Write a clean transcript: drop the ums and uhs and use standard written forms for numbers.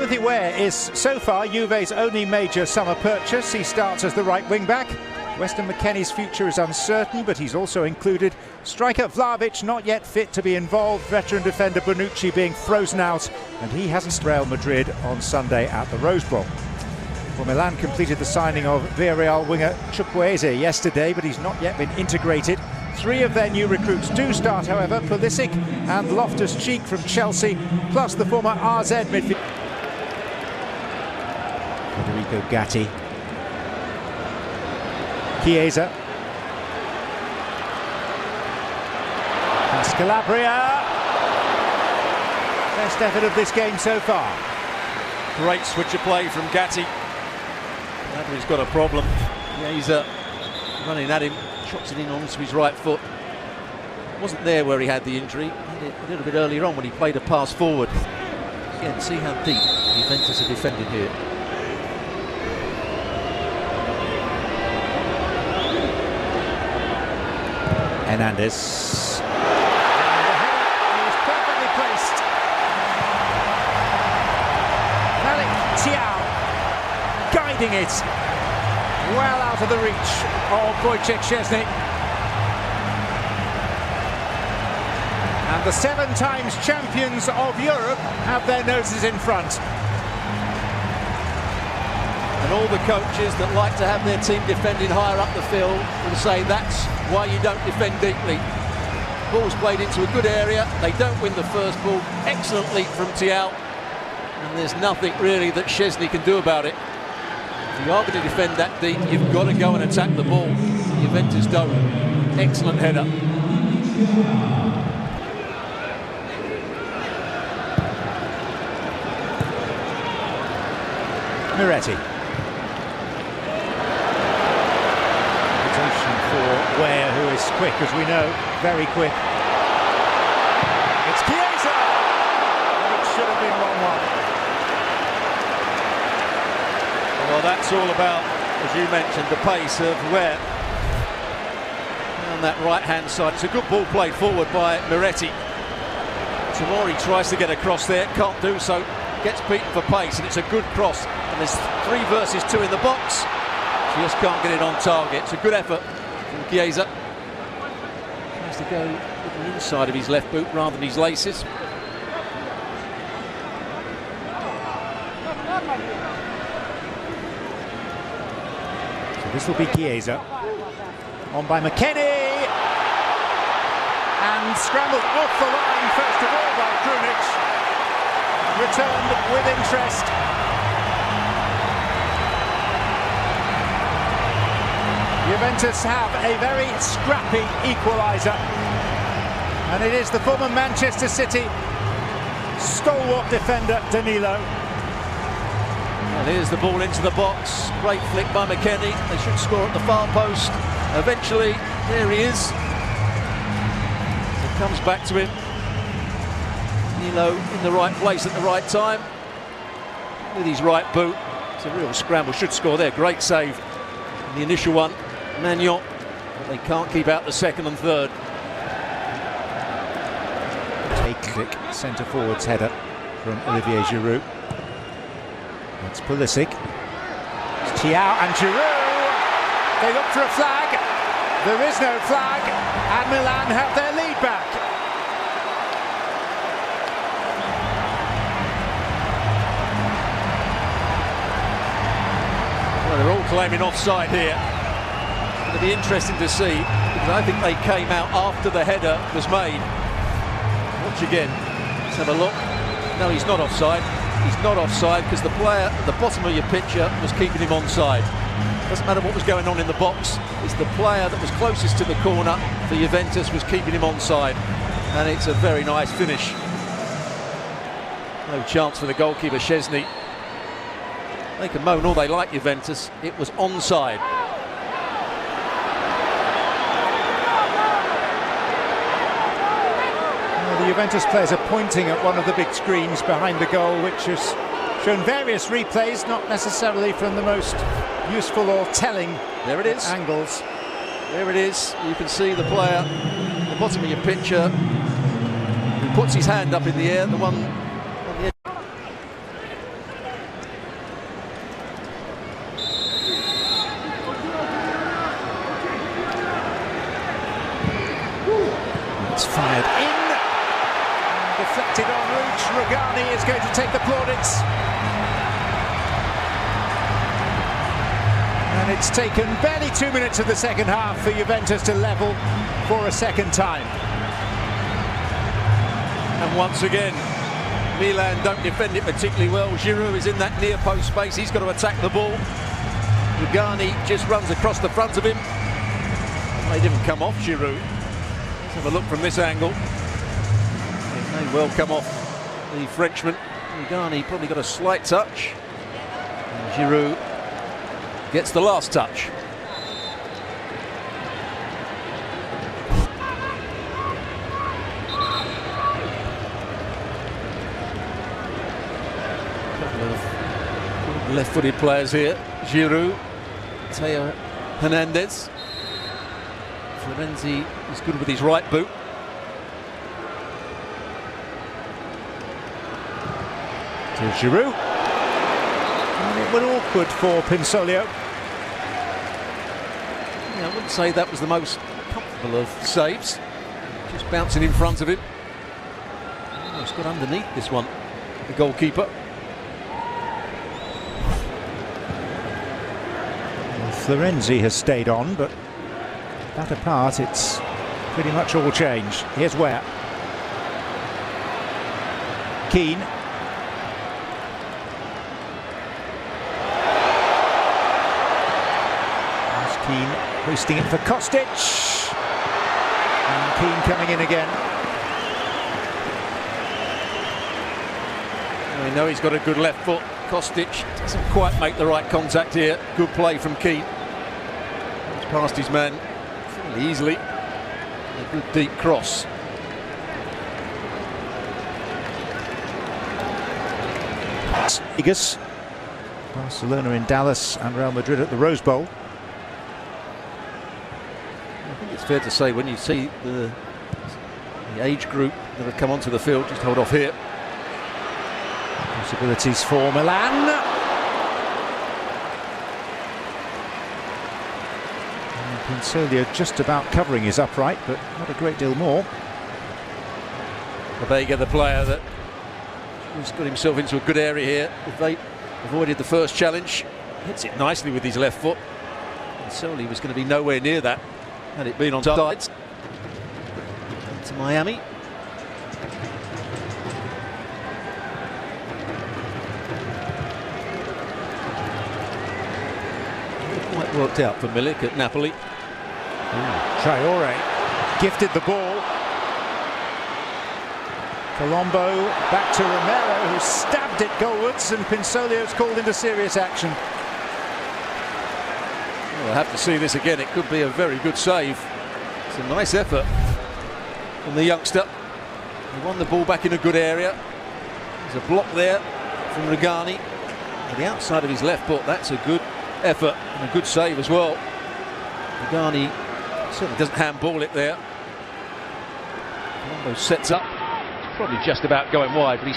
Timothy Weah is so far Juve's only major summer purchase. He starts as the right wing-back. Weston McKennie's future is uncertain, but he's also included. Striker Vlahovic not yet fit to be involved. Veteran defender Bonucci being frozen out, and he hasn't Real Madrid on Sunday at the Rose Bowl. Well, Milan completed the signing of Villarreal winger Chukwueze yesterday, but he's not yet been integrated. 3 of their new recruits do start, however: Pulisic and Loftus-Cheek from Chelsea, plus the former RZ midfielder Federico Gatti. Chiesa. Calabria. Best effort of this game so far. Great switch of play from Gatti. Calabria's got a problem. Chiesa running at him, shots it in onto his right foot. Wasn't there where he had the injury. He had it a little bit earlier on when he played a pass forward. Again, see how deep Juventus are defending here. Hernandez. He was perfectly placed. Malik Thiaw guiding it well out of the reach of Wojciech Szczesny. And the 7 times champions of Europe have their noses in front. And all the coaches that like to have their team defending higher up the field will say that's why you don't defend deeply. Ball's played into a good area, they don't win the first ball. Excellent leap from Thiaw, and there's nothing really that Szczesny can do about it. If you are going to defend that deep, you've got to go and attack the ball. Juventus don't. Excellent header. Miretti. For Weah, who is quick, as we know, very quick. It's Chiesa! And it should have been 1-1. Well, that's all about, as you mentioned, the pace of Weah on that right-hand side. It's a good ball played forward by Miretti. Tomori tries to get across there, can't do so, gets beaten for pace, and it's a good cross. And there's 3 versus 2 in the box. Just can't get it on target. It's a good effort from Chiesa. Tries to go with the inside of his left boot rather than his laces. So this will be Chiesa. On by McKennie. And scrambled off the line first of all by Krunic. Returned with interest. Juventus have a very scrappy equaliser, and it is the former Manchester City stalwart defender Danilo. And here's the ball into the box. Great flick by McKennie. They should score at the far post. Eventually, there he is. It comes back to him. Danilo in the right place at the right time with his right boot. It's a real scramble. Should score there. Great save. The initial one. Magnon, but they can't keep out the second and third. A click centre forwards header from Olivier Giroud. That's Pulisic. It's Thiaw and Giroud. They look for a flag. There is no flag, and Milan have their lead back. Well, they're all claiming offside here. It'll be interesting to see, because I think they came out after the header was made. Watch again. Let's have a look. No, he's not offside. He's not offside because the player at the bottom of your picture was keeping him onside. Doesn't matter what was going on in the box. It's the player that was closest to the corner for Juventus was keeping him onside. And it's a very nice finish. No chance for the goalkeeper, Szczesny. They can moan all they like, Juventus. It was onside. The Juventus players are pointing at one of the big screens behind the goal, which has shown various replays, not necessarily from the most useful or telling there it is. Angles. There it is. You can see the player at the bottom of your picture who puts his hand up in the air, the one on the edge. going to take the plaudits. And it's taken barely 2 minutes of the second half for Juventus to level for a second time. And once again, Milan don't defend it particularly well. Giroud is in that near post space. He's got to attack the ball. Rugani just runs across the front of him. They didn't come off Giroud. Let's have a look from this angle. It may well come off the Frenchman. Rugani probably got a slight touch. And Giroud gets the last touch. Left-footed players here. Giroud, Teo Hernandez. Florenzi is good with his right boot. To Giroud. And it went awkward for Pinsoglio. Yeah, I wouldn't say that was the most comfortable of saves. Just bouncing in front of him. Almost got underneath this one, the goalkeeper. Florenzi has stayed on, but that apart, it's pretty much all changed. Here's Ware. Keane. There's Keane hoisting it for Kostic. And Keane coming in again. We know he's got a good left foot. Kostic doesn't quite make the right contact here. Good play from Keane. He's past his man fairly easily. A good deep cross. Vegas, Barcelona in Dallas and Real Madrid at the Rose Bowl. I think it's fair to say when you see the age group that have come onto the field, just hold off here. Possibilities for Milan. And Pinsoglio just about covering his upright, but not a great deal more. Vega, the player that has got himself into a good area here. If they avoided the first challenge, hits it nicely with his left foot. And Soli was going to be nowhere near that had it been on sides. To Miami. Quite worked out for Milik at Napoli. Traore gifted the ball. Colombo back to Romero, who stabbed it goalwards, and Pinsoglio's called into serious action. We'll have to see this again. It could be a very good save. It's a nice effort from the youngster. He won the ball back in a good area. There's a block there from Rugani. On the outside of his left foot, that's a good effort and a good save as well. Rugani certainly doesn't handball it there. Colombo sets up. Probably just about going wide, but he's